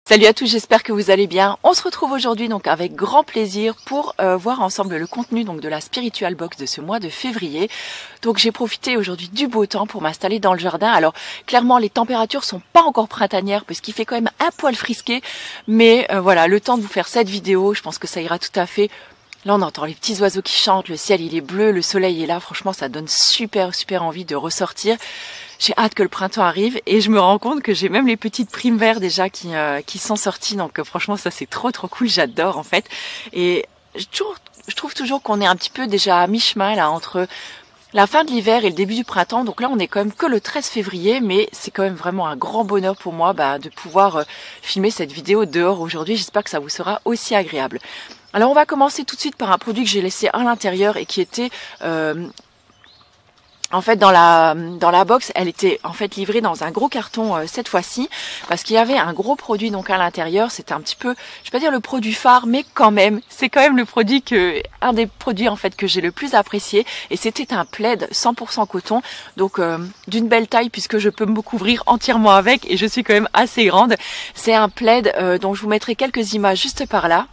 Salut à tous, j'espère que vous allez bien. On se retrouve aujourd'hui donc avec grand plaisir pour voir ensemble le contenu donc de la Spiritual Box de ce mois de février. Donc j'ai profité aujourd'hui du beau temps pour m'installer dans le jardin. Alors clairement les températures sont pas encore printanières parce qu'il fait quand même un poil frisqué, mais voilà, le temps de vous faire cette vidéo, je pense que ça ira tout à fait. Là on entend les petits oiseaux qui chantent, le ciel il est bleu, le soleil est là, franchement ça donne super envie de ressortir. J'ai hâte que le printemps arrive et je me rends compte que j'ai même les petites primes verts déjà qui sont sorties. Donc franchement ça c'est trop cool, j'adore en fait. Et je trouve toujours qu'on est un petit peu déjà à mi-chemin là entre la fin de l'hiver et le début du printemps. Donc là on est quand même que le 13 février, mais c'est quand même vraiment un grand bonheur pour moi de pouvoir filmer cette vidéo dehors aujourd'hui. J'espère que ça vous sera aussi agréable. Alors on va commencer tout de suite par un produit que j'ai laissé à l'intérieur et qui était en fait dans la box, elle était en fait livrée dans un gros carton cette fois-ci parce qu'il y avait un gros produit donc à l'intérieur. C'était un petit peu, je vais pas dire le produit phare, mais quand même, c'est quand même un des produits en fait que j'ai le plus apprécié, et c'était un plaid 100% coton, donc d'une belle taille puisque je peux me couvrir entièrement avec et je suis quand même assez grande. C'est un plaid dont je vous mettrai quelques images juste par là.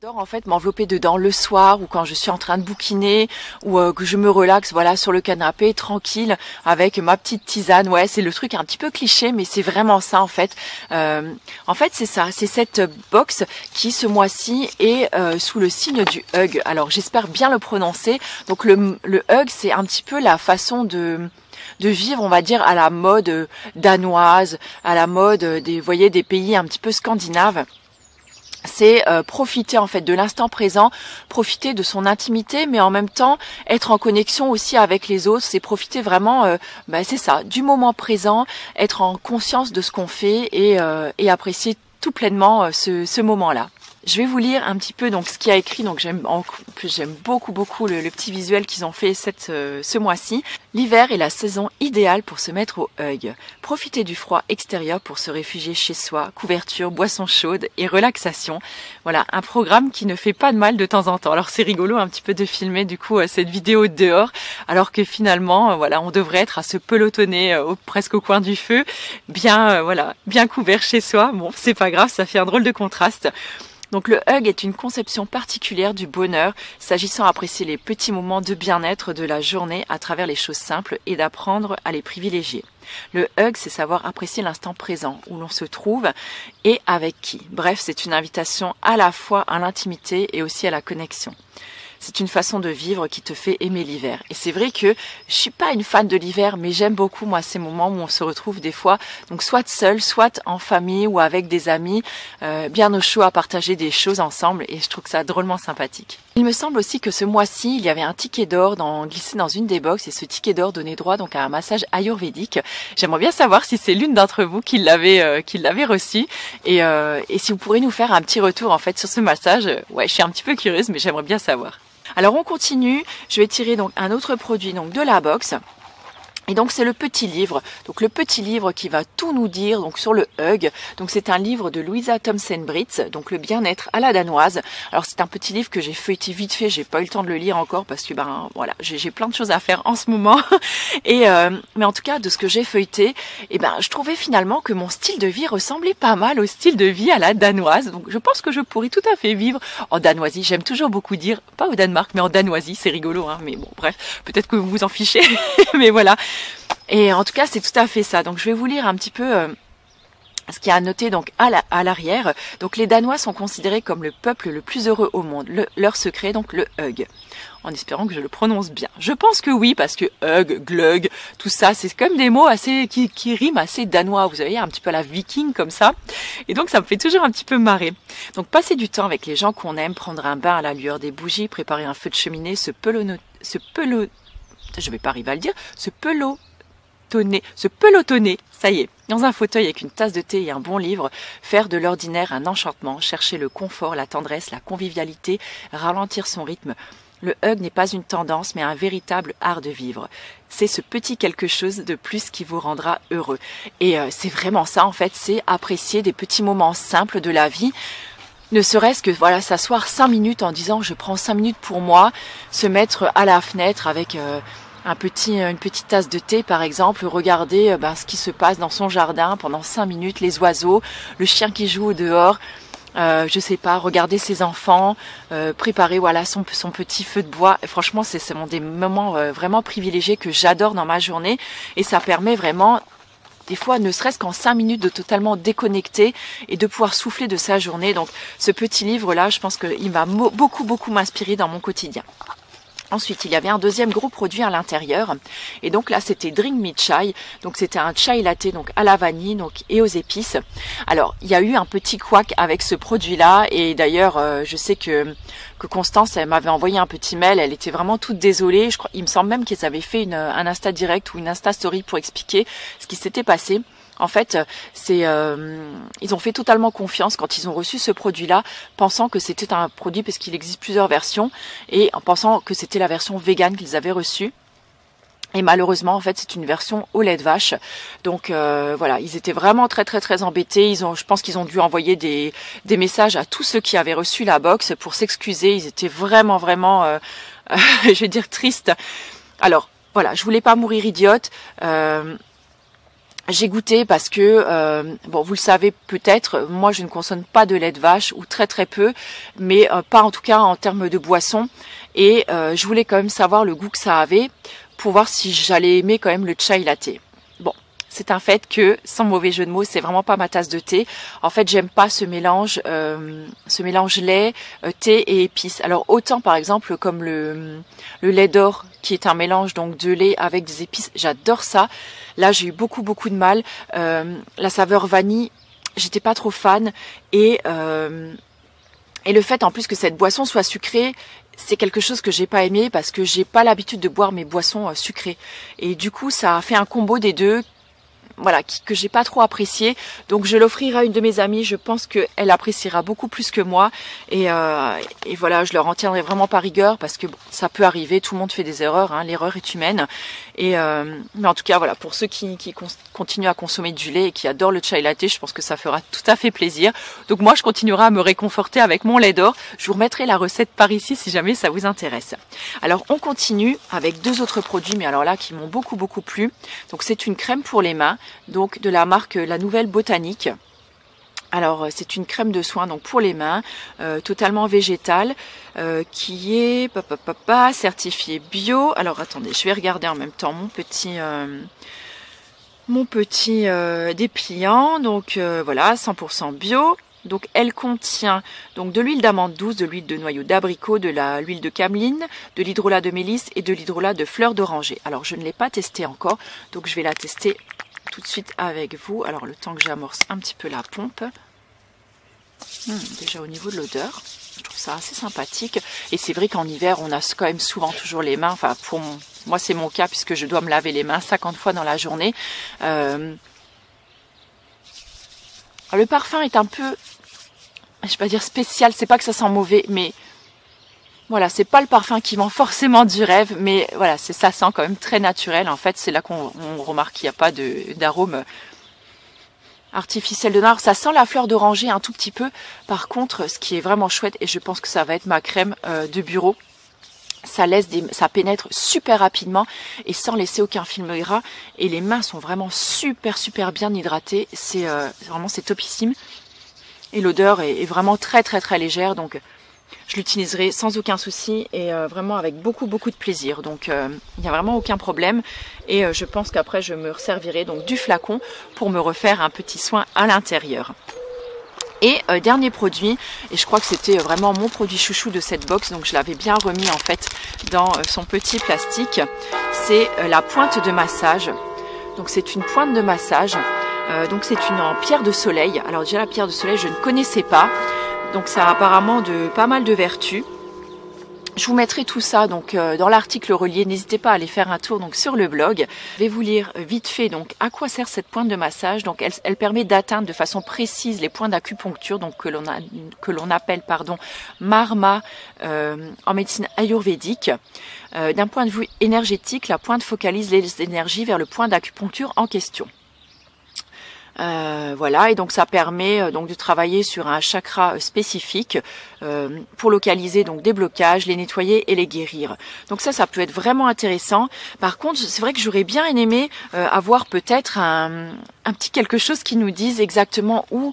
J'adore en fait m'envelopper dedans le soir ou quand je suis en train de bouquiner ou que je me relaxe voilà sur le canapé tranquille avec ma petite tisane. Ouais, c'est le truc un petit peu cliché mais c'est vraiment ça en fait. En fait c'est ça, c'est cette box qui ce mois-ci est sous le signe du hug. Alors j'espère bien le prononcer. Donc le hug c'est un petit peu la façon de vivre, on va dire, à la mode danoise, à la mode des pays un petit peu scandinaves. C'est profiter en fait de l'instant présent, profiter de son intimité, mais en même temps être en connexion aussi avec les autres. C'est profiter vraiment, c'est ça, du moment présent, être en conscience de ce qu'on fait et apprécier tout pleinement ce moment-là. Je vais vous lire un petit peu donc ce qu'il y a écrit. Donc j'aime beaucoup le petit visuel qu'ils ont fait ce mois-ci. L'hiver est la saison idéale pour se mettre au hug. Profitez du froid extérieur pour se réfugier chez soi. Couverture, boisson chaude et relaxation. Voilà, un programme qui ne fait pas de mal de temps en temps. Alors c'est rigolo un petit peu de filmer du coup cette vidéo dehors, alors que finalement voilà, on devrait être à se pelotonner presque au coin du feu, bien couvert chez soi. Bon, c'est pas grave, ça fait un drôle de contraste. Donc le hug est une conception particulière du bonheur, s'agissant d'apprécier les petits moments de bien-être de la journée à travers les choses simples et d'apprendre à les privilégier. Le hug, c'est savoir apprécier l'instant présent où l'on se trouve et avec qui. Bref, c'est une invitation à la fois à l'intimité et aussi à la connexion. C'est une façon de vivre qui te fait aimer l'hiver. Et c'est vrai que je suis pas une fan de l'hiver, mais j'aime beaucoup moi ces moments où on se retrouve des fois, donc soit seul, soit en famille ou avec des amis, bien au chaud à partager des choses ensemble, et je trouve ça drôlement sympathique. Il me semble aussi que ce mois-ci, il y avait un ticket d'or glissé dans une des box, et ce ticket d'or donnait droit donc à un massage ayurvédique. J'aimerais bien savoir si c'est l'une d'entre vous qui l'avait reçu, et si vous pourrez nous faire un petit retour en fait sur ce massage. Ouais, je suis un petit peu curieuse, mais j'aimerais bien savoir. Alors on continue, je vais tirer donc un autre produit donc de la box. Et donc c'est le petit livre, donc le petit livre qui va tout nous dire donc sur le hug. Donc c'est un livre de Louisa Thomsen-Britz, donc le bien-être à la danoise. Alors c'est un petit livre que j'ai feuilleté vite fait, j'ai pas eu le temps de le lire encore parce que voilà, j'ai plein de choses à faire en ce moment. Et mais en tout cas de ce que j'ai feuilleté, je trouvais finalement que mon style de vie ressemblait pas mal au style de vie à la danoise. Donc je pense que je pourrais tout à fait vivre en danoisie. J'aime toujours beaucoup dire, pas au Danemark mais en danoisie, c'est rigolo hein, mais bon bref, peut-être que vous vous en fichez, mais voilà. Et en tout cas, c'est tout à fait ça. Donc, je vais vous lire un petit peu ce qu'il y a à noter donc à l'arrière. Donc, les Danois sont considérés comme le peuple le plus heureux au monde. Leur secret, donc le hug. En espérant que je le prononce bien. Je pense que oui, parce que hug, glug, tout ça, c'est comme des mots assez qui riment assez danois. Vous savez, un petit peu à la viking comme ça. Et donc, ça me fait toujours un petit peu marrer. Donc, passer du temps avec les gens qu'on aime, prendre un bain à la lueur des bougies, préparer un feu de cheminée, je vais pas arriver à le dire, se pelotonner, ça y est, dans un fauteuil avec une tasse de thé et un bon livre, faire de l'ordinaire un enchantement, chercher le confort, la tendresse, la convivialité, ralentir son rythme. Le hug n'est pas une tendance, mais un véritable art de vivre. C'est ce petit quelque chose de plus qui vous rendra heureux. Et c'est vraiment ça, en fait, c'est apprécier des petits moments simples de la vie. Ne serait-ce que voilà, s'asseoir 5 minutes en disant je prends 5 minutes pour moi, se mettre à la fenêtre avec une petite tasse de thé par exemple, regarder ce qui se passe dans son jardin pendant 5 minutes, les oiseaux, le chien qui joue au dehors, je sais pas, regarder ses enfants, préparer voilà son petit feu de bois. Et franchement, c'est des moments vraiment privilégiés que j'adore dans ma journée, et ça permet vraiment des fois, ne serait-ce qu'en 5 minutes, de totalement déconnecter et de pouvoir souffler de sa journée. Donc ce petit livre-là, je pense qu'il va beaucoup m'inspirer dans mon quotidien. Ensuite, il y avait un deuxième gros produit à l'intérieur, et donc là c'était Drink Me Chai, donc c'était un chai latte donc à la vanille et aux épices. Alors il y a eu un petit couac avec ce produit-là, et d'ailleurs je sais que Constance, elle m'avait envoyé un petit mail, elle était vraiment toute désolée. Il me semble même qu'ils avaient fait un Insta direct ou une Insta story pour expliquer ce qui s'était passé. En fait, ils ont fait totalement confiance quand ils ont reçu ce produit-là, pensant que c'était un produit, parce qu'il existe plusieurs versions, et en pensant que c'était la version vegan qu'ils avaient reçue. Et malheureusement, en fait, c'est une version au lait de vache. Donc voilà, ils étaient vraiment très embêtés. Je pense qu'ils ont dû envoyer des messages à tous ceux qui avaient reçu la box pour s'excuser. Ils étaient vraiment je vais dire tristes. Alors voilà, je voulais pas mourir idiote. J'ai goûté parce que, bon, vous le savez peut-être, moi je ne consomme pas de lait de vache, ou très peu, mais pas en tout cas en termes de boisson. Et je voulais quand même savoir le goût que ça avait, pour voir si j'allais aimer quand même le chai latte. Bon, c'est un fait que, sans mauvais jeu de mots, c'est vraiment pas ma tasse de thé. En fait, j'aime pas ce mélange lait, thé et épices. Alors autant par exemple comme le lait d'or, qui est un mélange donc de lait avec des épices, j'adore ça. Là, j'ai eu beaucoup de mal. La saveur vanille, j'étais pas trop fan, et le fait en plus que cette boisson soit sucrée, c'est quelque chose que j'ai pas aimé, parce que j'ai pas l'habitude de boire mes boissons sucrées. Et du coup, ça a fait un combo des deux, voilà, que j'ai pas trop apprécié. Donc je l'offrirai à une de mes amies, je pense qu'elle appréciera beaucoup plus que moi, et voilà, je leur en tiendrai vraiment pas rigueur, parce que bon, ça peut arriver, tout le monde fait des erreurs, hein, l'erreur est humaine. Mais en tout cas voilà, pour ceux qui continuent à consommer du lait et qui adorent le chai latte, je pense que ça fera tout à fait plaisir. Donc moi je continuerai à me réconforter avec mon lait d'or. Je vous remettrai la recette par ici si jamais ça vous intéresse. Alors on continue avec deux autres produits, mais alors là qui m'ont beaucoup plu. Donc c'est une crème pour les mains, donc de la marque La Nouvelle Botanique. Alors c'est une crème de soin donc pour les mains, totalement végétale, qui est certifiée bio. Alors attendez, je vais regarder en même temps mon petit dépliant. Donc voilà, 100% bio. Donc elle contient donc de l'huile d'amande douce, de l'huile de noyau d'abricot, de l'huile de cameline, de l'hydrolat de mélisse et de l'hydrolat de fleur d'oranger. Alors je ne l'ai pas testé encore, donc je vais la tester tout de suite avec vous. Alors le temps que j'amorce un petit peu la pompe. Déjà au niveau de l'odeur, je trouve ça assez sympathique. Et c'est vrai qu'en hiver, on a quand même souvent toujours les mains, enfin moi c'est mon cas, puisque je dois me laver les mains 50 fois dans la journée. Le parfum est un peu, je vais pas dire spécial, c'est pas que ça sent mauvais, mais voilà, c'est pas le parfum qui vend forcément du rêve, mais voilà, ça sent quand même très naturel. En fait, c'est là qu'on remarque qu'il n'y a pas d'arôme artificiel de noir. Ça sent la fleur d'oranger un tout petit peu. Par contre, ce qui est vraiment chouette, et je pense que ça va être ma crème de bureau, ça pénètre super rapidement et sans laisser aucun film gras. Et les mains sont vraiment super bien hydratées. C'est topissime. Et l'odeur est vraiment très légère, donc je l'utiliserai sans aucun souci, et vraiment avec beaucoup de plaisir. Donc il n'y a vraiment aucun problème, et je pense qu'après je me resservirai donc du flacon pour me refaire un petit soin à l'intérieur. Et dernier produit, et je crois que c'était vraiment mon produit chouchou de cette box, donc je l'avais bien remis en fait dans son petit plastique, c'est la pointe de massage. Donc c'est une pointe de massage, donc c'est une en pierre de soleil. Alors déjà la pierre de soleil je ne connaissais pas, donc ça a apparemment pas mal de vertus. Je vous mettrai tout ça donc dans l'article relié, n'hésitez pas à aller faire un tour donc sur le blog. Je vais vous lire vite fait donc à quoi sert cette pointe de massage. Donc elle permet d'atteindre de façon précise les points d'acupuncture, donc que l'on appelle marma en médecine ayurvédique. D'un point de vue énergétique, la pointe focalise les énergies vers le point d'acupuncture en question. Voilà, et donc ça permet donc de travailler sur un chakra spécifique pour localiser donc des blocages, les nettoyer et les guérir. Donc ça peut être vraiment intéressant. Par contre, c'est vrai que j'aurais bien aimé avoir peut-être un petit quelque chose qui nous dise exactement où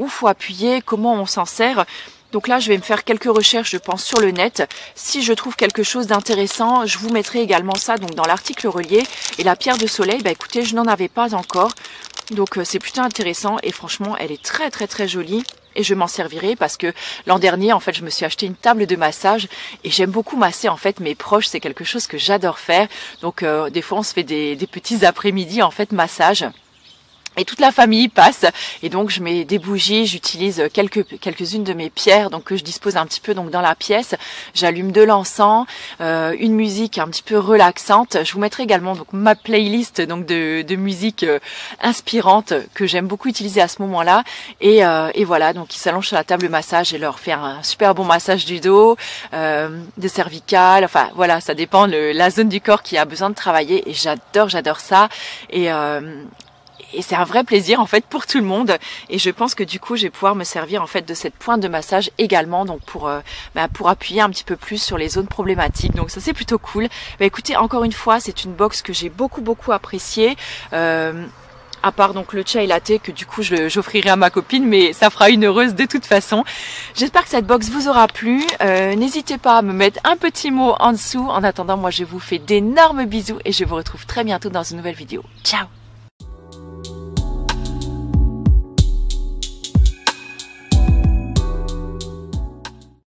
faut appuyer, comment on s'en sert. Donc là, je vais me faire quelques recherches, je pense, sur le net. Si je trouve quelque chose d'intéressant, je vous mettrai également ça donc dans l'article relié. Et la pierre de soleil, bah écoutez, je n'en avais pas encore. Donc c'est plutôt intéressant et franchement, elle est très très très jolie. Et je m'en servirai parce que l'an dernier, en fait, je me suis acheté une table de massage et j'aime beaucoup masser, en fait, mes proches. C'est quelque chose que j'adore faire. Donc des fois, on se fait des petits après-midi, en fait, massage. Et toute la famille passe, et donc je mets des bougies, j'utilise quelques-unes de mes pierres donc que je dispose un petit peu donc dans la pièce. J'allume de l'encens, une musique un petit peu relaxante. Je vous mettrai également donc ma playlist donc de musique inspirante que j'aime beaucoup utiliser à ce moment-là. Et voilà, donc ils s'allongent sur la table de massage et leur faire un super bon massage du dos, des cervicales. Enfin voilà, ça dépend la zone du corps qui a besoin de travailler. Et j'adore ça. Et c'est un vrai plaisir en fait pour tout le monde, et je pense que du coup je vais pouvoir me servir en fait de cette pointe de massage également donc pour appuyer un petit peu plus sur les zones problématiques. Donc ça c'est plutôt cool. Bah écoutez, encore une fois, c'est une box que j'ai beaucoup appréciée. À part donc le chai latte que du coup j'offrirai à ma copine, mais ça fera une heureuse de toute façon. J'espère que cette box vous aura plu. N'hésitez pas à me mettre un petit mot en dessous. En attendant, moi je vous fais d'énormes bisous et je vous retrouve très bientôt dans une nouvelle vidéo. Ciao!